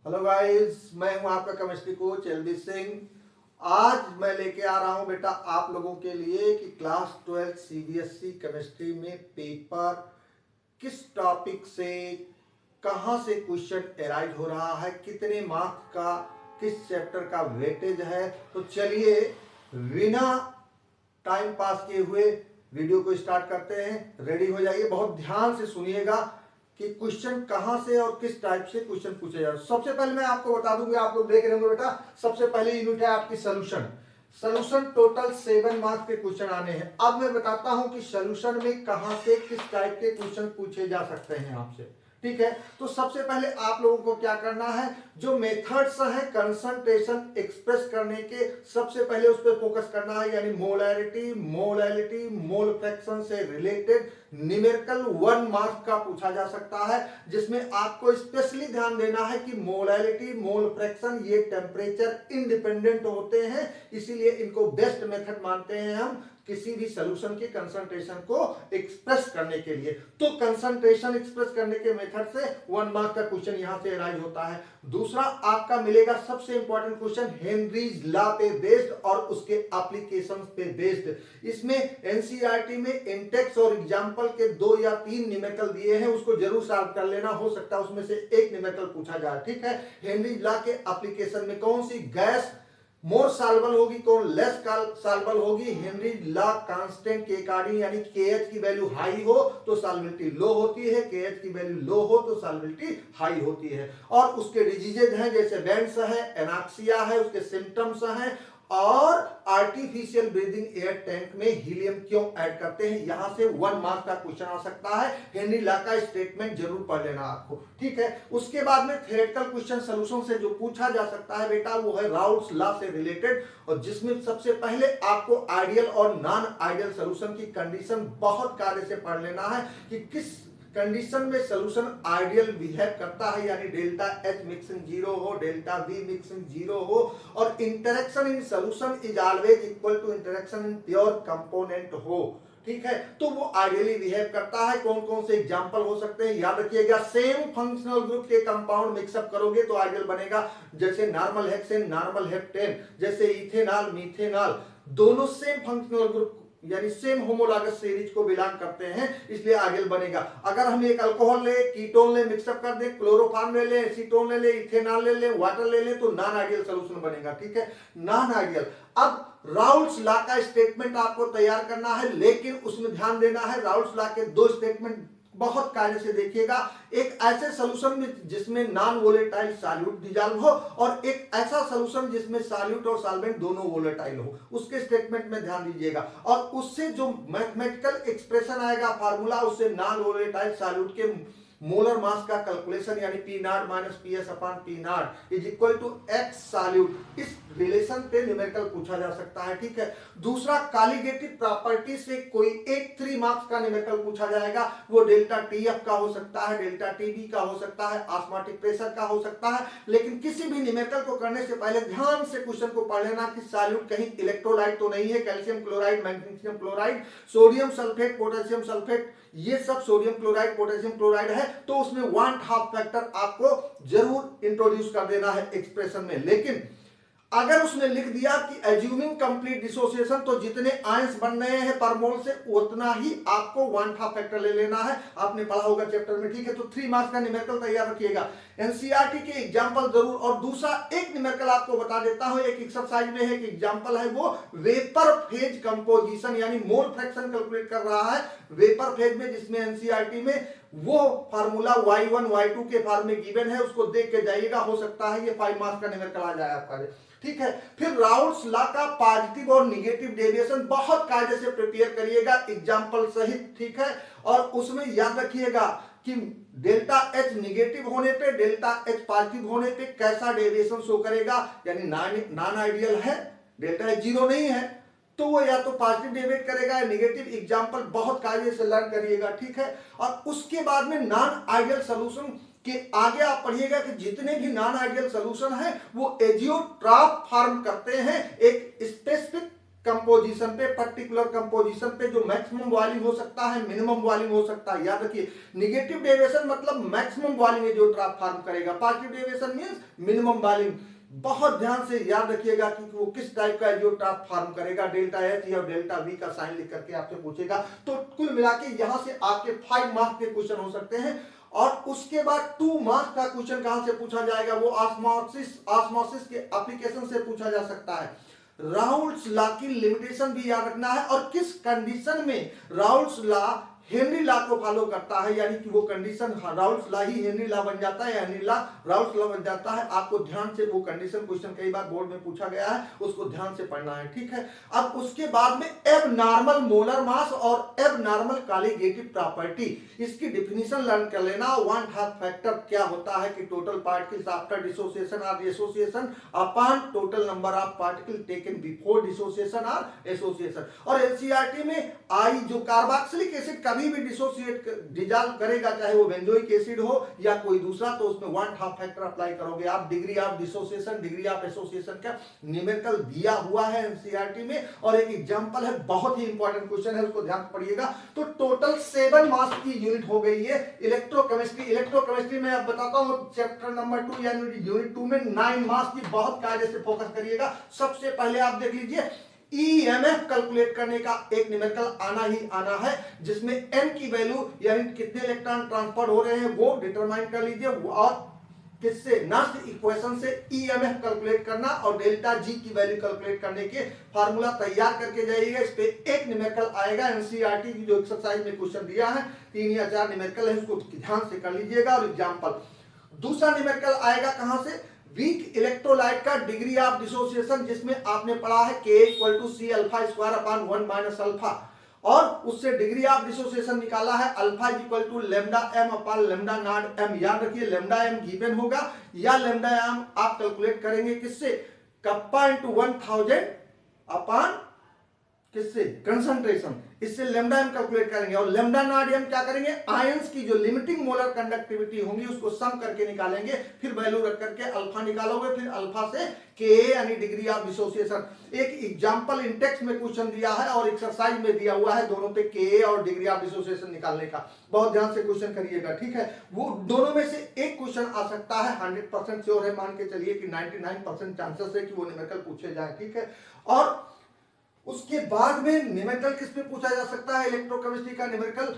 Hello guys, मैं हूं आपका केमिस्ट्री कोच एलबी सिंह। आज मैं लेके आ रहा हूं बेटा आप लोगों के लिए कि क्लास 12 सीबीएसई केमिस्ट्री में पेपर किस टॉपिक से कहां से क्वेश्चन एराइज हो रहा है, कितने मार्क्स का किस चैप्टर का वेटेज है। तो चलिए बिना टाइम पास किए हुए वीडियो को स्टार्ट करते हैं। रेडी हो जाइए, बहुत ध्यान से सुनिएगा कि क्वेश्चन कहां से और किस टाइप से क्वेश्चन पूछे जा रहे हैं। सबसे पहले मैं आपको बता दूंगा, आप लोग देख रहे होंगे बेटा, सबसे पहले यूनिट है आपकी सोल्यूशन। सोल्यूशन टोटल 7 मार्क्स के क्वेश्चन आने हैं। अब मैं बताता हूं कि सोल्यूशन में कहां से किस टाइप के क्वेश्चन पूछे जा सकते हैं आपसे, ठीक है। तो सबसे पहले आप लोगों को क्या करना है, जो मेथड्स हैं कंसंट्रेशन एक्सप्रेस करने के, सबसे पहले उस पर फोकस करना है। यानी मोलैरिटी, मोलैलिटी, मोल फ्रैक्शन से रिलेटेड न्यूमेरिकल 1 मार्क्स का पूछा जा सकता है, जिसमें आपको स्पेशली ध्यान देना है कि मोलैलिटी, मोल फ्रैक्शन ये टेम्परेचर इंडिपेंडेंट होते हैं, इसीलिए इनको बेस्ट मेथड मानते हैं हम किसी भी सॉल्यूशन के कंसंट्रेशन को एक्सप्रेस करने के लिए। तो कंसंट्रेशन एक्सप्रेस करने के मेथड से 1 मार्क का क्वेश्चन यहां से अराइज होता है। दूसरा आपका मिलेगा सबसे इंपॉर्टेंट क्वेश्चन हेनरीज लॉ पे बेस्ड और उसके एप्लीकेशंस पे बेस्ड। इसमें एनसीईआरटी में इंटेक्स और एग्जांपल के 2 या 3 न्यूमेरिकल दिए हैं, उसको जरूर सॉल्व कर लेना, हो सकता है उसमें से एक न्यूमेरिकल पूछा जाए, ठीक है। हेनरीज लॉ के एप्लीकेशन में कौन सी गैस मोर सॉल्युबल होगी, कौन लेस सॉल्युबल होगी। हेनरीज लॉ कांस्टेंट के अकॉर्डिंग, यानी KH की वैल्यू हाई हो तो सॉल्युबिलिटी लो होती है, KH की वैल्यू लो हो तो सॉल्युबिलिटी हाई होती है। और उसके डिजीजेज हैं जैसे बेंड्स है, एनाक्सिया है, उसके सिम्टम्स हैं, और आर्टिफिशियल ब्रीदिंग एयर टैंक में हीलियम क्यों ऐड करते हैं। यहां से 1 मार्क का क्वेश्चन आ सकता है। हेनरी लॉ का स्टेटमेंट जरूर पढ़ लेना आपको, ठीक है। उसके बाद में थ्योरेटिकल क्वेश्चन सॉल्यूशन से जो पूछा जा सकता है बेटा, वो है राउल्स लॉ से रिलेटेड, और जिसमें सबसे पहले आपको आइडियल और नॉन आइडियल सॉल्यूशन की कंडीशन बहुत कार्य से पढ़ लेना है कि किस कंडीशन में सॉल्यूशन आइडियल बिहेव करता है, यानी डेल्टा H मिक्सिंग 0 हो, डेल्टा V मिक्सिंग 0 हो, और interaction in solution is always equal to interaction in pure component हो, ठीक है। तो वो आइडियली बिहेव करता है। कौन कौन से एग्जांपल हो सकते हैं, याद रखिएगा। सेम फंक्शनल ग्रुप के कंपाउंड मिक्सअप करोगे तो आइडियल बनेगा, जैसे नॉर्मल हेक्सेन, नॉर्मल हेप्टेन, जैसे इथेनॉल, मीथेनॉल, दोनों सेम फंक्शनल ग्रुप यानी सेम होमोलॉगस सीरीज को बिलोंग करते हैं, इसलिए आइडियल बनेगा। अगर हम एक अल्कोहल ले, कीटोन ले, मिक्सअप कर दें, क्लोरोफॉर्म ले लें, एसीटोन ले लें, इथेनॉल ले लें, वाटर ले लें, तो नॉन आइडियल सॉल्यूशन बनेगा, ठीक है, नॉन आइडियल। अब राउल्स लॉ का स्टेटमेंट आपको तैयार करना है, लेकिन उसमें ध्यान देना है राउल्स लॉ के 2 स्टेटमेंट बहुत कार्य से देखिएगा। एक ऐसे सॉल्यूशन में जिसमें नॉन वोलेटाइल सॉल्यूट डिसॉल्व हो, और एक ऐसा सॉल्यूशन जिसमें सॉल्यूट और सॉल्वेंट दोनों वोलेटाइल हो, उसके स्टेटमेंट में ध्यान दीजिएगा। और उससे जो मैथमेटिकल एक्सप्रेशन आएगा, फार्मूला, उससे नॉन वोलेटाइल सॉल्यूट के मोलर मास का कैलकुलेशन, यानी P naught minus PS upon P naught is equal to X solute, इस रिलेशन पे न्यूमेरिकल पूछा जा सकता है, ठीक है। दूसरा कॉलिगेटिव प्रॉपर्टी से कोई एक 3 मार्क्स का न्यूमेरिकल पूछा जाएगा, वो डेल्टा TF का हो सकता है, डेल्टा TB का हो सकता है, ऑस्मोटिक प्रेशर का हो सकता है। लेकिन किसी भी न्यूमेरिकल को करने से पहले ध्यान से क्वेश्चन को पढ़ लेना कि सॉल्यूट कहीं इलेक्ट्रोलाइट तो नहीं है, calcium chloride, magnesium chloride, sodium sulphate, potassium sulphate, ये सब सोडियम क्लोराइड, पोटेशियम क्लोराइड है, तो उसमें 1/2 फैक्टर आपको जरूर इंट्रोड्यूस कर देना है एक्सप्रेशन में। लेकिन अगर उसने लिख दिया कि एज्यूमिंग कंप्लीट डिसोसिएशन, तो जितने आयंस बन रहे हैं पर मोल से उतना ही आपको 1/2 फैक्टर ले लेना है, आपने पढ़ा होगा चैप्टर में, ठीक है। तो 3 मार्क्स का न्यूमेरिकल तैयार रखिएगा, एनसीईआरटी के एग्जांपल जरूर। और दूसरा एक न्यूमेरिकल आपको बता देता हूं, एक एक्सरसाइज में है, एक एग्जांपल है, वो वेपर फेज कंपोजिशन यानी मोल फ्रैक्शन कैलकुलेट कर रहा है वेपर फेज में, जिसमें एनसीईआरटी में वो फार्मूला Y1 Y2 के फॉर्म में गिवन है, उसको देख के जाइएगा, हो सकता है ये 5 मार्क्स का न्यूमेरिकल आ जाए आपका, ठीक है। फिर राउल्स लॉ का पॉजिटिव और निगेटिव डेविएशन बहुत कायदे से प्रिपेयर करिएगा एग्जांपल सहित, ठीक है। और उसमें याद रखिएगा कि डेल्टा H निगेटिव होने पे, डेल्टा H पॉजिटिव होने पे कैसा डेविएशन शो करेगा, यानी नॉन आइडियल है, डेल्टा H 0 नहीं है, तो वो या तो पॉजिटिव डेविएट करेगा या निगेटिव। एग्जांपल बहुत कायदे से लर्न करिएगा, ठीक है। और उसके बाद में नॉन आइडियल सॉल्यूशन के आगे आप पढ़िएगा कि जितने भी नॉन आइडियल सॉल्यूशन है वो एजियोट्रॉप फॉर्म करते हैं एक स्पेसिफिक कंपोजिशन पे, पर्टिकुलर कंपोजिशन पे जो मैक्सिमम वॉल्यूम हो सकता है, मिनिमम वॉल्यूम हो सकता है। याद रखिए, नेगेटिव डेविएशन मतलब मैक्सिमम वॉल्यूम जियोट्रॉप फॉर्म करेगा, positive deviation means minimum volume. बहुत ध्यान से याद रखिएगा कि वो किस टाइप का जियोट्रॉप फॉर्म करेगा। डेल्टा एच या डेल्टा वी का साइन लिख करके आपसे पूछेगा। तो कुल मिला के यहां से आपके 5 मार्क्स के क्वेश्चन हो सकते हैं। और उसके बाद 2 मार्क्स का क्वेश्चन कहां से पूछा जाएगा, वो ऑस्मोसिस के एप्लीकेशन से पूछा जा सकता है। राउल्स लॉ की लिमिटेशन भी याद रखना है, और किस कंडीशन में राउल्स लॉ हेनरी लॉ को फॉलो करता है, यानी कि वो कंडीशन राउल्स लॉ ही हेनरी लॉ बन जाता है, हेनरी लॉ राउल्स लॉ बन जाता है। आपको ध्यान से वो कंडीशन क्वेश्चन कई बार बोर्ड में पूछा गया है, उसको ध्यान से पढ़ना है, ठीक है। अब उसके बाद में एबनॉर्मल मोलर मास और एबनॉर्मल कॉलिगेटिव प्रॉपर्टी, इसकी डिफिनीशन लर्न कर लेना। वन हाफ फैक्टर क्या होता है कि टोटल पार्टिकल्स आफ्टर डिसोसिएशन और association upon total number of particle taken before dissociation और एसोसिएशन। और एनसीईआरटी में आई जो कार्बोक्सिलिक एसिड कभी भी डिसोसिएट डिसॉल्व करेगा, चाहे वो बेंजोइक एसिड हो या कोई दूसरा, तो उसमें 1/2 फैक्टर अप्लाई करोगे आप। Degree of dissociation, degree of association का न्यूमेरिकल दिया हुआ है एनसीईआरटी में। और एक एग्जांपल है, बहुत ही इंपॉर्टेंट क्वेश्चन है, उसको ध्यान से पढ़िएगा। तो टोटल 7 मास की यूनिट हो गई है इलेक्ट्रोकेमिस्ट्री। इलेक्ट्रोकेमिस्ट्री में अब बताता हूं चैप्टर नंबर 2 यानी यूनिट 2 में 9 मास की बहुत कायदे से फोकस करिएगा। सबसे पहले आप देख लीजिए, ईएमएफ कैलकुलेट करने का एक न्यूमेरिकल आना ही आना है, जिसमें एम की वैल्यू यानी कितने इलेक्ट्रॉन ट्रांसफर हो रहे हैं वो डिटरमाइन कर लीजिए, और किससे, नास्ट इक्वेशन से ईएमएफ कैलकुलेट करना और डेल्टा जी की वैल्यू कैलकुलेट करने के फार्मूला तैयार करके जाइएगा। इस पे एक न्यूमेरिकल आएगा एनसीईआरटी की जो एक्सरसाइज में क्वेश्चन दिया है, 3 या 4 न्यूमेरिकल है, उसको ध्यान से कर लीजिएगा। और एग्जांपल दूसरा न्यूमेरिकल आएगा कहां से, वीक इलेक्ट्रोलाइट का डिग्री ऑफ डिसोसिएशन, जिसमें आपने पढ़ा है K = C alpha square upon 1 - alpha, और उससे डिग्री ऑफ डिसोसिएशन निकाला है alpha = lambda m upon lambda naught m। याद रखिए लैम्डा m गिवन होगा या लैम्डा m आप कैलकुलेट करेंगे किससे, कप्पा × 1000 अपॉन किससे, कंसंट्रेशन, इससे लैम्डा m कैलकुलेट करेंगे। और लैम्डा नॉट m क्या करेंगे, आयंस की जो लिमिटिंग मोलर कंडक्टिविटी होंगी उसको सम करके निकालेंगे, फिर वैल्यू रख करके अल्फा निकालोगे, फिर अल्फा से Ka यानी डिग्री ऑफ डिसोसिएशन। एक एग्जांपल इंटेक्स में क्वेश्चन दिया है और एक्सरसाइज में दिया हुआ है, दोनों पे Ka और डिग्री ऑफ डिसोसिएशन निकालने का। बहुत ध्यान से क्वेश्चन करिएगा, ठीक है। वो दोनों में से एक क्वेश्चन आ सकता है, 100% श्योर है, मान के चलिए कि 99% चांसेस है कि वो न्यूमेरिकल पूछे जाए, ठीक है। और उसके बाद में न्यूमेरिकल किस पे पूछा जा सकता है, इलेक्ट्रोकेमिस्ट्री का न्यूमेरिकल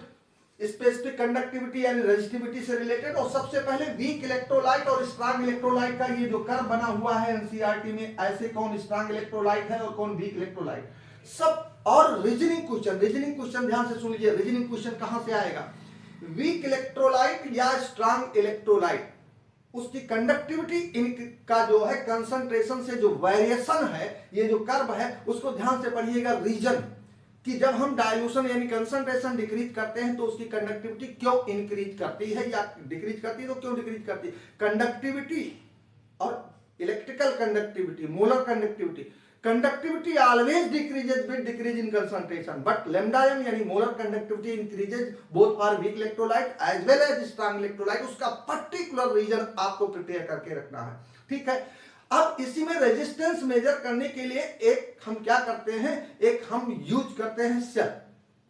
स्पेसिफिक कंडक्टिविटी यानी रेजिस्टिविटी से रिलेटेड। और सबसे पहले वीक इलेक्ट्रोलाइट और स्ट्रांग इलेक्ट्रोलाइट का ये जो कर्व बना हुआ है एनसीईआरटी में, ऐसे कौन स्ट्रांग इलेक्ट्रोलाइट है और कौन वीक इलेक्ट्रोलाइट, सब। और रीजनिंग क्वेश्चन ध्यान से सुन लीजिए, रीजनिंग क्वेश्चन कहां से आएगा, वीक इलेक्ट्रोलाइट या स्ट्रांग इलेक्ट्रोलाइट, उसकी कंडक्टिविटी इनका जो है कंसंट्रेशन से जो वेरिएशन है, ये जो कर्व है उसको ध्यान से पढ़िएगा। रीजन कि जब हम डायल्यूशन यानी कंसंट्रेशन डिक्रीज करते हैं तो उसकी कंडक्टिविटी क्यों इंक्रीज करती है या डिक्रीज करती है, तो क्यों डिक्रीज करती है। कंडक्टिविटी और electrical conductivity, molar conductivity always decreases with decrease in concentration, but lambda m यानी molar conductivity increases both for weak electrolyte as well as strong electrolyte. उसका पर्टिकुलर रीजन आपको प्रिपेयर करके रखना है, ठीक है। अब इसी में रेजिस्टेंस मेजर करने के लिए एक हम क्या करते हैं, एक हम यूज करते हैं सेल।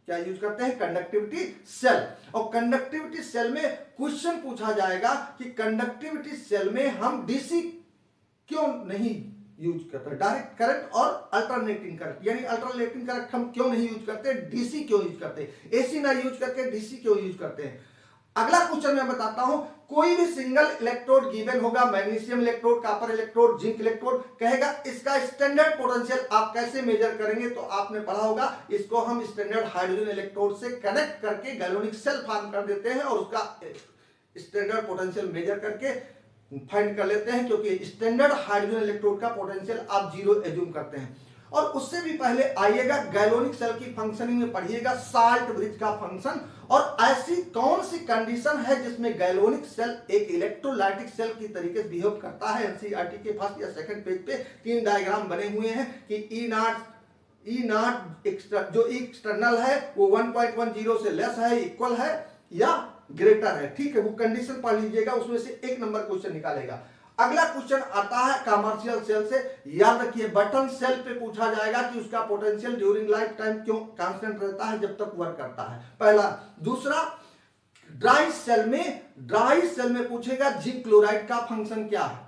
क्या यूज करते हैं, कंडक्टिविटी सेल। और कंडक्टिविटी सेल में क्वेश्चन पूछा जाएगा कि कंडक्टिविटी सेल में हम डीसी क्यों नहीं यूज करते, डायरेक्ट करंट और अल्टरनेटिंग करंट, यानी अल्टरनेटिंग करंट हम क्यों नहीं यूज करते, डीसी क्यों यूज करते हैं, एसी ना यूज करके डीसी क्यों यूज करते हैं। अगला क्वेश्चन मैं बताता हूं, कोई भी सिंगल इलेक्ट्रोड गिवन होगा, magnesium electrode, copper electrode, zinc electrode, कहेगा इसका स्टैंडर्ड पोटेंशियल आप कैसे मेजर करेंगे, तो आपने पढ़ा होगा इसको हम स्टैंडर्ड हाइड्रोजन इलेक्ट्रोड से कनेक्ट करके गैल्वेनिक सेल फॉर्म कर देते हैं और उसका स्टैंडर्ड पोटेंशियल मेजर करके फाइंड कर लेते हैं, क्योंकि स्टैंडर्ड हाइड्रोजन इलेक्ट्रोड का पोटेंशियल आप 0 एज्यूम करते हैं। और उससे भी पहले आइएगा गैल्वेनिक सेल की फंक्शनिंग में पढ़िएगा साल्ट ब्रिज का फंक्शन, और ऐसी कौन सी कंडीशन है जिसमें गैल्वेनिक सेल एक इलेक्ट्रोलाइटिक सेल की तरीके से बिहेव करता है। एनसीईआरटी के फर्स्ट या सेकंड पेज पे 3 डायग्राम बने हुए हैं कि ई नॉट जो एक्सटर्नल है वो 1.10 से लेस है, इक्वल है या ग्रेटर है, ठीक है। वो कंडीशन पढ़ लीजिएगा, उसमें से एक नंबर क्वेश्चन निकालेगा। अगला क्वेश्चन आता है कमर्शियल सेल से। याद रखिए बटन सेल पे पूछा जाएगा कि उसका पोटेंशियल ड्यूरिंग लाइफ टाइम क्यों कांस्टेंट रहता है जब तक वर्क करता है, पहला। दूसरा, ड्राई सेल में पूछेगा जिंक क्लोराइड का फंक्शन क्या है,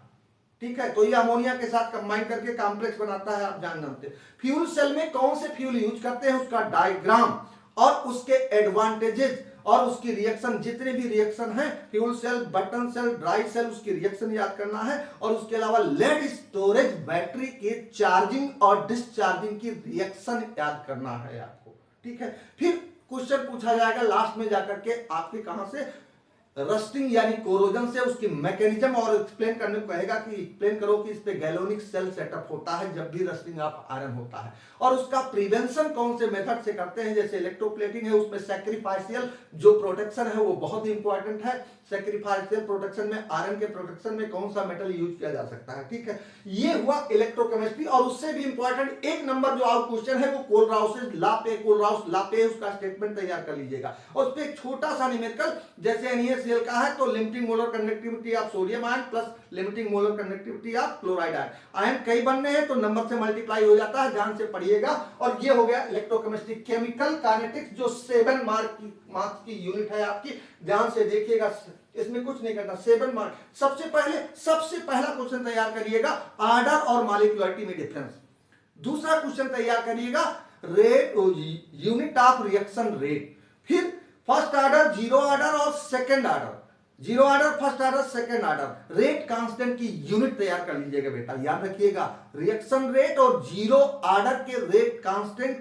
ठीक है, तो ये अमोनिया के साथ कंबाइन करके कॉम्प्लेक्स बनाता है, आप जानते हैं। फ्यूल सेल में कौन से फ्यूल यूज करते हैं उसका डायग्राम और उसके एडवांटेजेस और उसकी रिएक्शन, जितने भी रिएक्शन है fuel cell, button cell, dry cell, उसकी रिएक्शन याद करना है। और उसके अलावा लेड स्टोरेज बैटरी के चार्जिंग और डिस्चार्जिंग की रिएक्शन याद करना है आपको, ठीक है। फिर क्वेश्चन पूछा जाएगा लास्ट में जाकर के आपके कहां से, रस्टिंग यानी कोरोजन से, उसकी मैकेनिज्म और एक्सप्लेन करने को कहेगा कि एक्सप्लेन करो कि इस पे गैल्वेनिक सेल सेटअप होता है जब भी रस्टिंग ऑफ आयरन होता है, और उसका प्रिवेंशन कौन से मेथड से करते हैं, जैसे इलेक्ट्रोप्लेटिंग है, उसमें सैक्रिफाइशियल जो प्रोटेक्शन है वो बहुत ही इंपॉर्टेंट है। सैक्रिफाइशियल प्रोटेक्शन में आयरन के प्रोटेक्शन में कौन सा मेटल यूज किया जा सकता है, ठीक है। ये हुआ इलेक्ट्रोकेमिस्ट्री। और उससे भी इंपॉर्टेंट एक नंबर जो आउट क्वेश्चन है वो कोलराउस ला पे उसका स्टेटमेंट तैयार कर लीजिएगा। और उस पर एक छोटा सा न्यूमेरिकल, जैसे NaCl का है तो limiting molar conductivity of sodium ion plus limiting molar conductivity of chloride ion, ion कई बनने हैं तो नंबर से मल्टीप्लाई हो जाता है, ध्यान से पढ़िएगा। और ये हो गया इलेक्ट्रोकेमिस्ट्री। केमिकल काइनेटिक्स जो 7 मार्क्स की यूनिट है आपकी, ध्यान से देखिएगा, इसमें कुछ नहीं करना, 7 मार्क। सबसे पहला क्वेश्चन तैयार करिएगा ऑर्डर और मॉलिक्यूलरिटी में डिफरेंस। दूसरा क्वेश्चन तैयार करिएगा rate, unit of reaction rate. फिर फर्स्ट ऑर्डर, जीरो ऑर्डर और second order, zero order, first order, second order, rate constant की यूनिट तैयार कर लीजिएगा बेटा। याद रखिएगा रिएक्शन रेट और जीरो ऑर्डर के रेट कांस्टेंट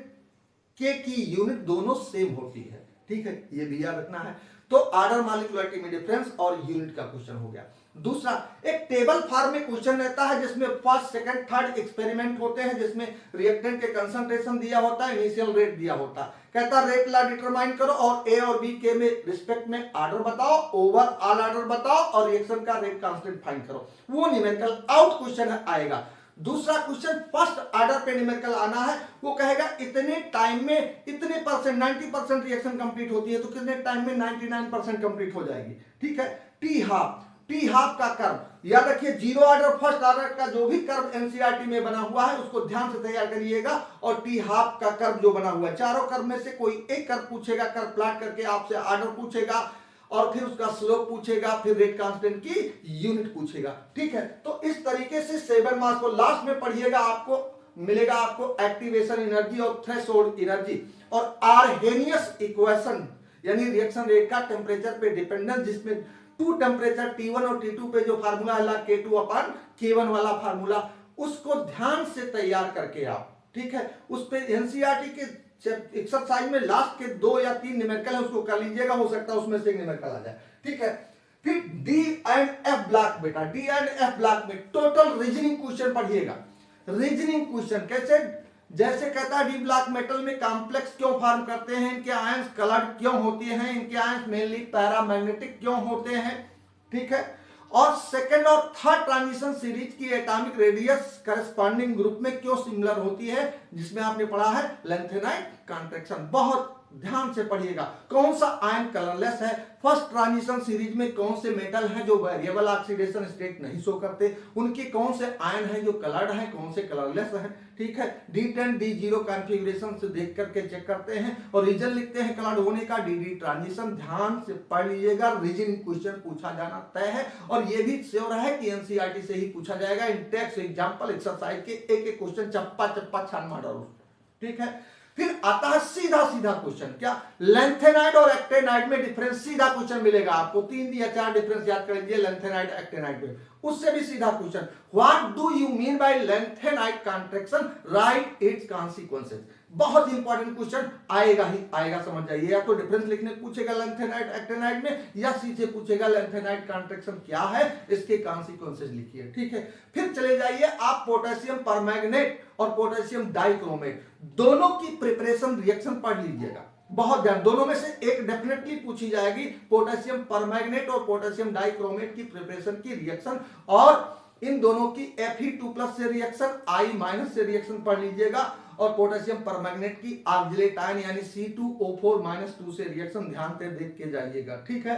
के की यूनिट दोनों सेम होती है, ठीक है, ये भी याद रखना है। तो ऑर्डर मॉलिक्यूलरिटी में डिफरेंस और यूनिट का क्वेश्चन हो गया। दूसरा, एक टेबल फॉर्म में क्वेश्चन रहता है जिसमें फर्स्ट, सेकंड, थर्ड एक्सपेरिमेंट होते हैं, जिसमें रिएक्टेंट के कंसंट्रेशन दिया होता है, इनिशियल रेट दिया होता है। कहता रेट ला डिटरमाइन करो और ए और बी के में रिस्पेक्ट में ऑर्डर बताओ, ओवरऑल ऑर्डर बताओ और रिएक्शन का रेट कांस्टेंट फाइंड करो। वो न्यूमेरिकल आउट क्वेश्चन आएगा। दूसरा क्वेश्चन फर्स्ट ऑर्डर पे न्यूमेरिकल आना है, वो कहेगा इतने टाइम में इतने परसेंट, 90% रिएक्शन कंप्लीट होती है तो कितने टाइम में 99% कंप्लीट हो जाएगी, ठीक है। टी हाफ का कर्व याद रखिए, जीरो ऑर्डर फर्स्ट ऑर्डर का जो भी कर्व एनसीईआरटी में बना हुआ है उसको ध्यान से तैयार करिएगा। और टी हाफ का कर्व जो बना हुआ है, चारों कर्व में से कोई एक कर्व पूछेगा, कर्व प्लॉट करके आपसे ऑर्डर पूछेगा और फिर उसका स्लोप पूछेगा, फिर रेट कांस्टेंट की यूनिट पूछेगा, ठीक है। तो इस तरीके से 7 मार्क्स को लास्ट में पढ़िएगा, आपको मिलेगा आपको एक्टिवेशन एनर्जी और थ्रेशोल्ड एनर्जी और आर्हेनियस इक्वेशन यानी रिएक्शन रेट का टेम्परेचर पे डिपेंडेंस, जिसमें टू टेम्परेचर T1 और T2 पे जो फार्मूला है K2/K1 वाला फार्मूला, उसको ध्यान से तैयार करके आप, ठीक है, उस पे एनसीईआरटी के एक्सरसाइज में लास्ट के 2 या 3 न्यूमेरिकल है उसको कर लीजिएगा, हो सकता है उसमें से एक न्यूमेरिकल आ जाए, ठीक है। फिर डी एंड एफ ब्लॉक बेटा, डी एंड एफ ब्लॉक में टोटल रीजनिंग क्वेश्चन पढ़िएगा। रीजनिंग क्वेश्चन कैसे, जैसे कहता है डी ब्लॉक मेटल में कॉम्प्लेक्स क्यों फॉर्म करते हैं, इनके आयंस कलर्ड क्यों होते हैं, इनके आयंस मेनली पैरामैग्नेटिक क्यों होते हैं, ठीक है। और सेकंड और थर्ड ट्रांजिशन सीरीज की एटॉमिक रेडियस करस्पॉन्डिंग ग्रुप में क्यों सिमिलर होती है, जिसमें आपने पढ़ा है लेंथेनाइड कॉन्ट्रैक्शन। बहुत ध्यान से पढ़िएगा। कौन सा आयन कलरलेस है, फर्स्ट ट्रांजिशन सीरीज में कौन से मेटल हैं जो वेरिएबल ऑक्सीडेशन स्टेट नहीं शो करते, उनके कौन से आयन हैं जो कलर्ड हैं, कौन से कलरलेस हैं, ठीक है। D10 D0 कॉन्फ़िगरेशन से देख करके चेक करते हैं और रीजन लिखते हैं कलर्ड होने का, DD ट्रांजिशन। ध्यान से पढ़ लीजिएगा, रीजनिंग क्वेश्चन पूछा जाना तय है और ये भी श्योर है कि एनसीईआरटी से ही पूछा जाएगा। इन टेक्स्ट एग्जांपल एक्सरसाइज के एक एक क्वेश्चन चप्पा छान डालो, ठीक है। फिर आता है सीधा क्वेश्चन, क्या लेंथेनाइड और एक्टेनाइड में डिफरेंस, सीधा क्वेश्चन मिलेगा आपको, 3 या 4 डिफरेंस याद कर लीजिए लेंथेनाइड एक्टेनाइड में। उससे भी सीधा question, what do you mean by lanthanide contraction, right it's consequences. बहुत इंपॉर्टेंट क्वेश्चन आएगा ही आएगा, समझ जाइए। या तो डिफरेंस लिखने पूछेगा लेंथेनाइड एक्टेनाइड में, या सीधे पूछेगा लेंथेनाइड कॉन्ट्रैक्शन क्या है, इसके कॉन्सिक्वेंसेस लिखिए, ठीक है। फिर चले जाइए आप पोटेशियम परमैंगनेट और पोटेशियम डाइक्रोमेट, दोनों की प्रिपरेशन रिएक्शन पढ़ लीजिएगा, बहुत ध्यान। दोनों में से एक डेफिनेटली पूछी जाएगी, पोटेशियम परमैंगनेट और पोटेशियम डाइक्रोमेट की प्रिपरेशन की रिएक्शन, और इन दोनों की Fe2+ से रिएक्शन, I- से रिएक्शन पढ़ लीजिएगा, और पोटेशियम परमैंगनेट की ऑक्जिलेट आयन यानी C2O4-2 से रिएक्शन ध्यान से देख के जाइएगा, ठीक है।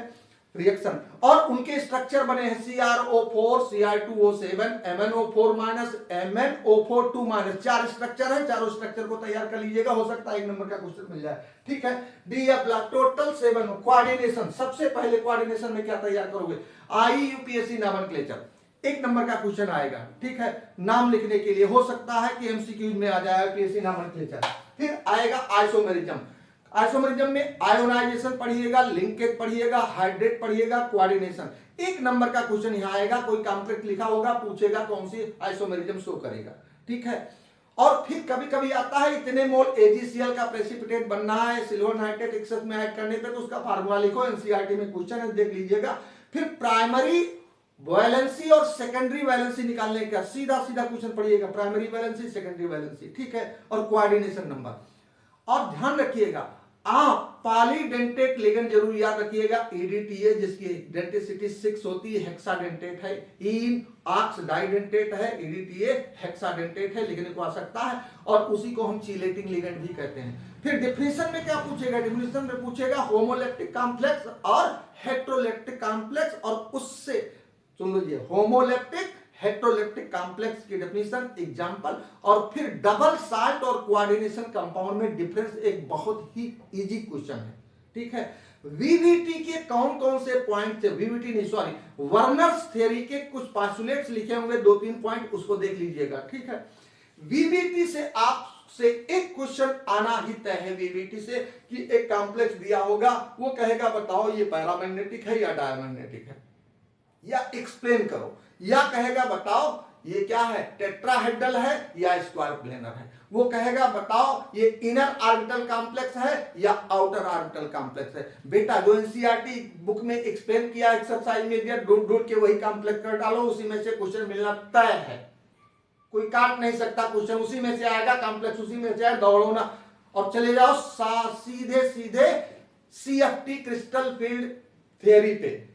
रिएक्शन, और उनके स्ट्रक्चर बने हैं CrO4, Cr2O7, MnO4 minus, MnO4 2 minus, 4 structure है, चारों स्ट्रक्चर को तैयार कर लीजिएगा, हो सकता है 1 नंबर का क्वेश्चन मिल जाए। ठीक है, DF ब्लॉक टोटल 7। कोऑर्डिनेशन, सबसे पहले कोऑर्डिनेशन में क्या तैयार करोगे, IUPAC नॉमेनक्लेचर, 1 नंबर का क्वेश्चन आएगा। ठीक है, नाम लिखने के लिए हो सकता है कि MCQ में आ जाए IUPAC नॉमेनक्लेचर। फिर आएगा आइसोमेरिज्म, आइसोमेरिज्म में आयोनाइजेशन पढ़िएगा, लिंकेज पढ़िएगा, हाइड्रेट पढ़िएगा, कोऑर्डिनेशन। 1 नंबर का क्वेश्चन यहां आएगा, कोई कॉम्प्लेक्स लिखा होगा, पूछेगा कौन सी आइसोमेरिज्म शो करेगा। ठीक है, और फिर कभी कभी आता है इतने मोल AgCl का प्रेसिपिटेट बनना है सिल्वर नाइट्रेट एक्सेस में ऐड करने पे, तो उसका फार्मूला लिखो, एनसीईआरटी में क्वेश्चन है, देख लीजिएगा। फिर प्राइमरी वैलेंसी और सेकेंडरी वैलेंसी निकालने का सीधा सीधा क्वेश्चन पढ़िएगा, प्राइमरी वैलेंसी, सेकेंडरी वैलेंसी। ठीक है, और कोऑर्डिनेशन नंबर। और ध्यान रखिएगा, आप पॉलीडेंटेट लिगेंड जरूर याद रखिएगा, EDTA जिसकी डेंटिसिटी 6 होती है, हेक्साडेंटेट है, इन ऑक्स डाइडेंटेट है, EDTA हेक्साडेंटेट है, लिखने को आ सकता है, और उसी को हम चीलेटिंग लिगेंड भी कहते हैं। फिर डिफिनेशन में क्या पूछेगा, डिफिनेशन में पूछेगा होमोलैक्टिक कॉम्प्लेक्स और हेटेरोलैक्टिक कॉम्प्लेक्स, और उससे सुन लीजिए होमोलैक्टिक हेटेरोलैक्टिक कॉम्प्लेक्स की डेफिनेशन, एग्जांपल, और फिर डबल साल्ट और कोऑर्डिनेशन कंपाउंड में डिफरेंस, एक बहुत ही इजी क्वेश्चन है। ठीक है, वीवीटी के कौन कौन से पॉइंट थे, वीवीटी नहीं सॉरी, वर्नर्स थ्योरी के कुछ पोस्टुलेट्स लिखे होंगे, 2-3 पॉइंट, उसको देख लीजिएगा। ठीक है, वीवीटी से आपसे एक क्वेश्चन आना ही तय है, वीवीटी से, कि एक कॉम्प्लेक्स दिया होगा, वो कहेगा बताओ ये पैरामैग्नेटिक है या डायमैग्नेटिक है, या एक्सप्लेन करो, या कहेगा बताओ ये क्या है, टेट्राहेड्रल है या स्क्वायर प्लेनर है, वो कहेगा बताओ ये इनर ऑर्बिटल कॉम्प्लेक्स है या आउटर ऑर्बिटल कॉम्प्लेक्स है। बेटा जो एनसीईआरटी बुक में एक्सप्लेन किया एक्सरसाइज में दिया, ढूंढ ढूंढ के वही कॉम्प्लेक्स कर डालो, उसी में से क्वेश्चन मिलना तय है, कोई काट नहीं सकता क्वेश्चन, उसी में से आएगा कॉम्प्लेक्स, उसी में से आएगा, दौड़ो ना। और चले जाओ सीधे सीधे CFT क्रिस्टल फील्ड थ्योरी पे,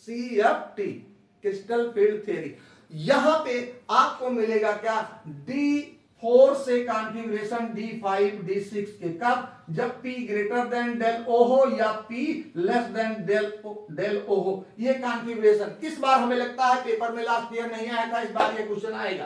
CFT क्रिस्टल फील्ड थ्योरी, यहां पे आपको मिलेगा क्या, D4 से कॉन्फ़िगरेशन D5 D6 के, कब, जब P greater than del O हो या P less than del O हो, ये कॉन्फ़िगरेशन। इस बार हमें लगता है पेपर में लास्ट ईयर नहीं आया था, इस बार ये क्वेश्चन आएगा।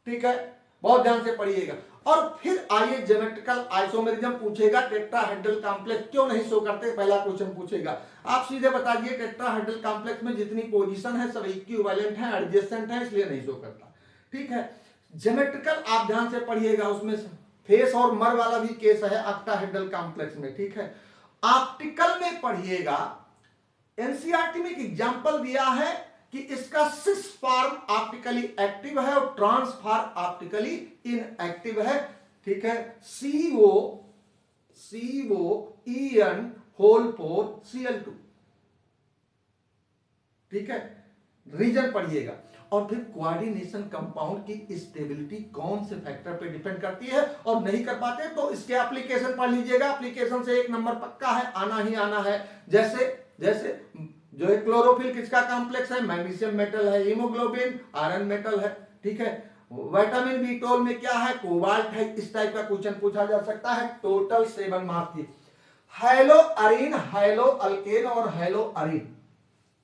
ठीक है, बहुत ध्यान से पढ़िएगा। और फिर आइए ज्योमेट्रिकल आइसोमेरिज्म पूछेगा, टेट्राहेड्रल कॉम्प्लेक्स क्यों नहीं शो करते, पहला क्वेश्चन पूछेगा। आप सीधे बता दिए टेट्राहेड्रल कॉम्प्लेक्स में जितनी पोजीशन है सब इक्विवेलेंट है, एडजेसेंट है, इसलिए नहीं शो करता। ठीक है, ज्योमेट्रिकल आप ध्यान से पढ़िएगा, उसमें फेस और मर वाला भी केस है ऑक्टाहेड्रल कॉम्प्लेक्स में। ठीक है, ऑप्टिकल में पढ़िएगा, एनसीईआरटी में एक एग्जांपल दिया है कि इसका 6 फॉर्म ऑप्टिकली एक्टिव है और ट्रांसफॉर्म ऑप्टिकली इनएक्टिव है। ठीक है, COEN(4)Cl2। ठीक है, रीजन पढ़िएगा। और फिर कोऑर्डिनेशन कंपाउंड की स्टेबिलिटी कौन से फैक्टर पे डिपेंड करती है, और नहीं कर पाते तो इसके एप्लीकेशन पढ़ लीजिएगा, एप्लीकेशन से 1 नंबर पक्का है, आना ही आना है। जैसे जो है क्लोरोफिल किसका कॉम्प्लेक्स है, मैग्नीशियम मेटल है, हीमोग्लोबिन आयरन मेटल है। ठीक है, विटामिन B12 में क्या है, कोबाल्ट है, इस टाइप का क्वेश्चन पूछा जा सकता है। टोटल 7 मार्क्स की। हेलो अरीन, हेलो अल्केन और हेलो अरीन,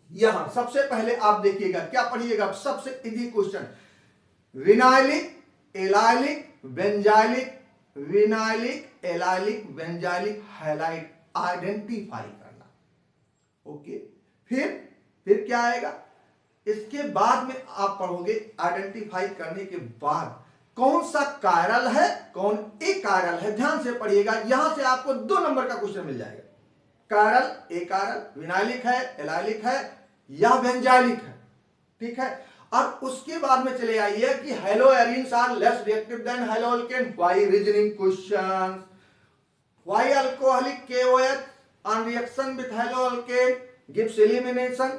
यहां सबसे पहले आप देखिएगा क्या पढ़िएगा, सबसे easy question, vinylic allylic benzylic, vinylic allylic benzylic halide identify करना। ओके, फिर क्या आएगा, इसके बाद में आप पढ़ोगे आइडेंटिफाई करने के बाद कौन सा कायरल है, कौन एक कायरल है, ध्यान से पढ़िएगा, यहां से आपको 2 नंबर का क्वेश्चन मिल जाएगा। कायरल, एक कायरल, विनाइलिक है, एलाइलिक है या बेंजाइलिक है। ठीक है, और उसके बाद में चले आइए कि haloarenes are less reactive than haloalkane, why reasoning questions, why alcoholic KOH on reaction with haloalkane gives elimination,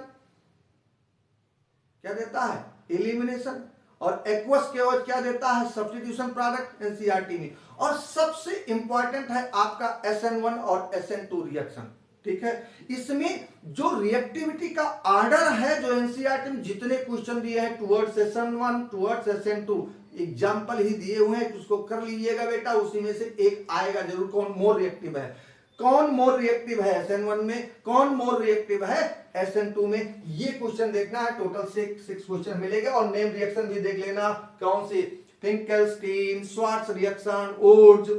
क्या देता है, एलिमिनेशन, और एक्वस KOH क्या देता है, सब्स्टिट्यूशन प्रोडक्ट एनसीईआरटी में। और सबसे इंपॉर्टेंट है आपका SN1 और SN2 रिएक्शन। ठीक है, इसमें जो रिएक्टिविटी का ऑर्डर है, जो एनसीईआरटी में जितने क्वेश्चन दिए हैं towards SN1 towards SN2 example ही दिए हुए हैं, उसको कर लीजिएगा बेटा, उसी में से एक आएगा जरूर, कौन मोर रिएक्टिव है। कौन मोर रिएक्टिव है SN1 में, कौन मोर रिएक्टिव है SN2 में, ये क्वेश्चन देखना है। टोटल 6 क्वेश्चन मिलेंगे और नेम रिएक्शन भी देख लेना, कौन सी फिंकेल्स्टीन, स्वार्ट्ज रिएक्शन, ओर्ज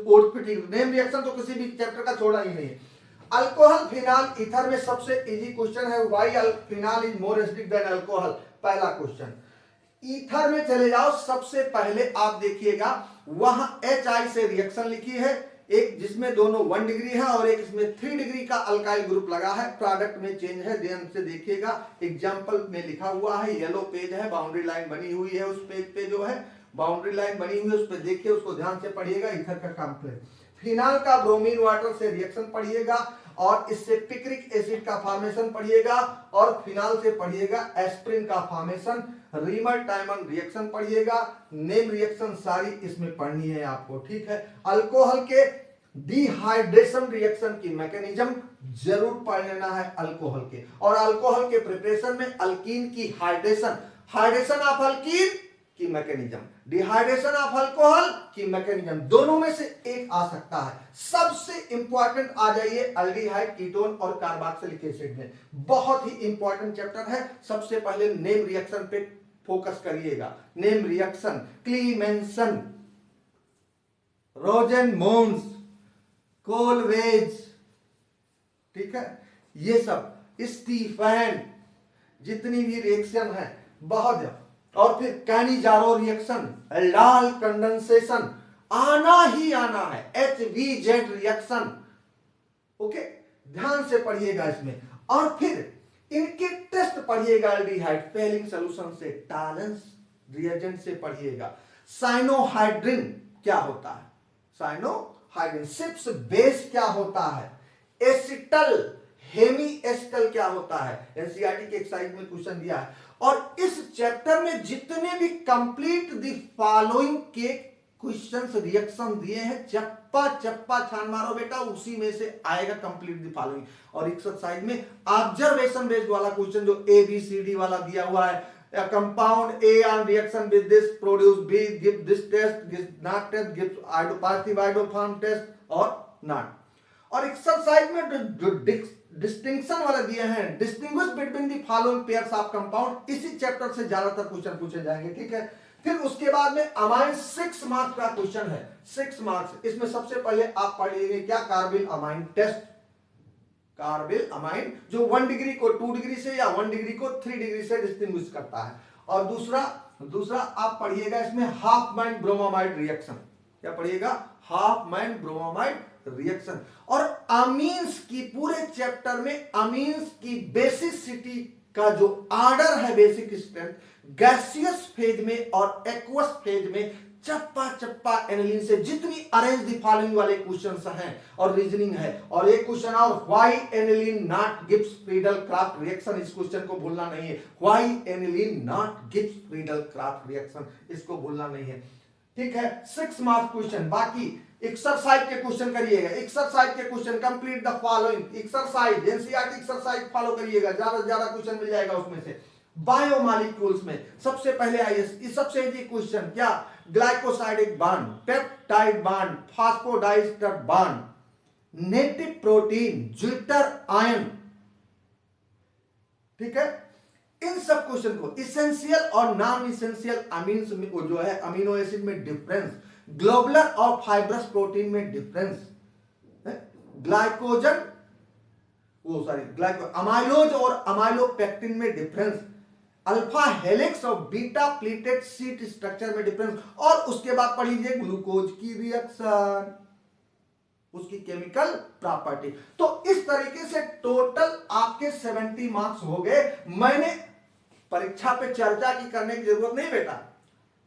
नेम रिएक्शन तो किसी भी चैप्टर का छोड़ा ही नहीं है। अल्कोहल फिनाल ईथर में सबसे इजी क्वेश्चन है, why phenol is more acidic than alcohol, पहला क्वेश्चन। ईथर में चले जाओ, सबसे पहले आप देखिएगा वहां HI से रिएक्शन लिखी है, एक जिसमें दोनों 1 डिग्री है और एक इसमें 3 डिग्री का अल्काइल ग्रुप लगा है, प्रोडक्ट में चेंज है, ध्यान से देखिएगा। एग्जांपल में लिखा हुआ है, येलो पेज है, बाउंड्री लाइन बनी हुई है, उस पेज पे जो है बाउंड्री लाइन बनी हुई है, उस पे देखिए, उसको ध्यान से पढ़िएगा। ईथर का कॉम्प्लेक्स फिनाल का ब्रोमीन वाटर से रिएक्शन पढ़िएगा और इससे पिक्रिक एसिड का फॉर्मेशन पढ़िएगा और फिनाल से पढ़िएगा एस्प्रिन का फॉर्मेशन, रीमर टाइमन रिएक्शन पढ़िएगा। नेम रिएक्शन सारी इसमें पढ़नी है आपको, ठीक है। अल्कोहल के डिहाइड्रेशन रिएक्शन की मैकेनिज्म जरूर पढ़ लेना है अल्कोहल के, और अल्कोहल के प्रिपरेशन में अल्कीन की हाइड्रेशन ऑफ अल्कीन की मैकेनिज्म, डिहाइड्रेशन ऑफ अल्कोहल की मैकेनिज्म, दोनों में से एक आ सकता है। सबसे इंपॉर्टेंट आ जाइए अल्डिहाइड, कीटोन और कार्बोक्सिलिक एसिड में, बहुत ही इंपॉर्टेंट चैप्टर है। सबसे पहले नेम रिएक्शन पे फोकस करिएगा। नेम रिएक्शन, क्लीमेंसन, रोजेनमोन्स, कोलवेज, ठीक है, ये सब स्टीफन, जितनी भी रिएक्शन है बहुत, और फिर कैनिजारो रिएक्शन, एल्डाल कंडेंसेशन आना ही आना है, HVZ रिएक्शन, ओके, ध्यान से पढ़िएगा इसमें। और फिर इनके टेस्ट पढ़िएगा, एल्डिहाइड फेलिंग सॉल्यूशन से, टॉलेंस रिएजेंट से पढ़िएगा। साइनोहाइड्रिन क्या होता है, साइनोहाइड्रिन, सिप्स बेस क्या होता है, एसिटल हेमी एसिटल क्या होता है, एनसीईआरटी के एक्सरसाइज में क्वेश्चन दिया है। और इस चैप्टर में जितने भी कंप्लीट द फॉलोइंग के क्वेश्चंस रिएक्शन दिए हैं, चप्पा चप्पा छान मारो बेटा, उसी में से आएगा कंप्लीट द फॉलोइंग। और एक्सरसाइज में ऑब्जर्वेशन बेस्ड वाला क्वेश्चन जो ABCD वाला दिया हुआ है, compound A on reaction with this produce B, give this test, give not test, give positive isoform test or not। और एक्सरसाइज में जो डिस्टिंक्शन वाला दिए हैं, distinguish between the following pairs of compound, इसी चैप्टर से ज्यादातर क्वेश्चन पूछे जाएंगे, ठीक है। फिर उसके बाद में अमाइन 6 मार्क्स का क्वेश्चन है, 6 मार्क्स। इसमें सबसे पहले आप पढ़िएगा क्या, carbylamine test, carbylamine जो 1 डिग्री को 2 डिग्री से या 1 डिग्री को 3 डिग्री से डिस्टिंग्विश करता है। और दूसरा आप पढ़िएगा इसमें हाफमैन ब्रोमामाइड रिएक्शन, क्या पढ़िएगा, हाफमैन ब्रोमामाइड रिएक्शन। और अमीन्स की पूरे चैप्टर में अमीन्स की बेसिसिटी का जो ऑर्डर है, बेसिक स्ट्रेंथ, गैसियस फेज में और एक्वस फेज में चप्पा चप्पा एनालिन से जितनी अरेंज द फॉलोइंग वाले क्वेश्चंस हैं और रीजनिंग है। और एक क्वेश्चन और, why aniline not gives Friedel craft reaction, इस क्वेश्चन को भूलना नहीं है, why aniline not gives Friedel craft reaction, इसको भूलना नहीं है, ठीक है। 6 मार्क्स क्वेश्चन। बाकी एक्सरसाइज के क्वेश्चन करिएगा, एक्सरसाइज के question, complete the following exercise, NCERT exercise follow करिएगा, ज्यादा से ज्यादा क्वेश्चन मिल जाएगा उसमें से। बायोमॉलिक्यूल्स में सबसे पहले आइए, सबसे इजी क्वेश्चन क्या, glycosidic bond, peptide bond, phosphodiester bond, native protein, zwitter ion, ठीक है। इन सब क्वेश्चन को इसेंशियल और नॉन इसेंशियल अमीन्स में जो है, अमीनो एसिड में डिफरेंस, ग्लोबुलर और फाइब्रस प्रोटीन में डिफरेंस, ग्लाइकोजन अमाइलोज और अमाइलोपेक्टिन में डिफरेंस, अल्फा हेलिक्स और बीटा प्लीटेड शीट स्ट्रक्चर में डिफरेंस। और उसके बाद पढ़ लीजिए ग्लूकोज की रिएक्शन, उसकी केमिकल प्रॉपर्टी। तो इस तरीके से टोटल आपके 70 मार्क्स हो गए। मैंने परीक्षा पे चर्चा की करने की जरूरत नहीं बेटा,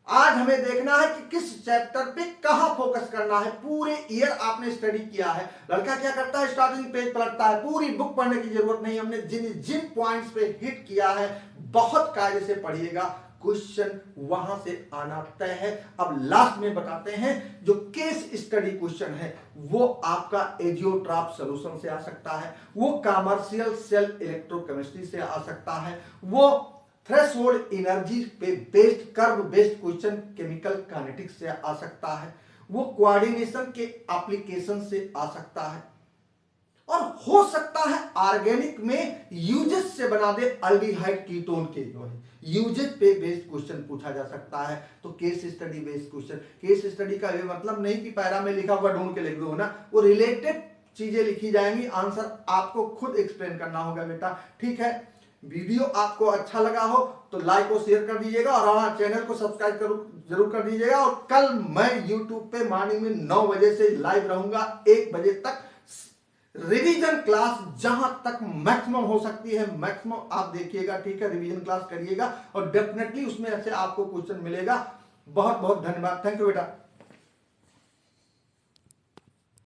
आज हमें देखना है कि किस चैप्टर पे कहां फोकस करना है। पूरे ईयर आपने स्टडी किया है, लड़का क्या करता है, स्टार्टिंग पेज पलटता है, पूरी बुक पढ़ने की जरूरत नहीं। हमने जिन पॉइंट्स पे हिट किया है, बहुत कायदे से पढ़िएगा, क्वेश्चन वहां से आना तय है। अब लास्ट में बताते हैं, जो केस स्टडी क्वेश्चन है वो आपका एजियोट्रॉप सॉल्यूशन से आ सकता है, वो कमर्शियल सेल इलेक्ट्रोकेमिस्ट्री से आ सकता है, वो थ्रेशोल्ड एनर्जी पे based curve based question chemical kinetics से आ सकता है, वो कोऑर्डिनेशन के एप्लीकेशन से आ सकता है, और हो सकता है ऑर्गेनिक में यूजेस से बना दे अल्डिहाइड कीटोन के जो है यूजेस पे बेस्ड क्वेश्चन पूछा जा सकता है। तो case study based question, case study का ये मतलब नहीं कि पैरा में लिखा हुआ ढूंढ के लिख दो ना, वो रिलेटेड चीजें लिखी जाएंगी, आंसर आपको खुद एक्सप्लेन करना होगा बेटा, ठीक है। वीडियो आपको अच्छा लगा हो तो लाइक और शेयर कर दीजिएगा और हमारे चैनल को सब्सक्राइब जरूर कर दीजिएगा। और कल मैं यूट्यूब पे मॉर्निंग में 9 बजे से लाइव रहूंगा 1 बजे तक, रिवीजन क्लास जहां तक मैक्सिमम हो सकती है मैक्सिमम आप देखिएगा, ठीक है। रिवीजन क्लास करिएगा और डेफिनेटली उसमें से आपको क्वेश्चन मिलेगा। बहुत बहुत धन्यवाद, थैंक यू बेटा।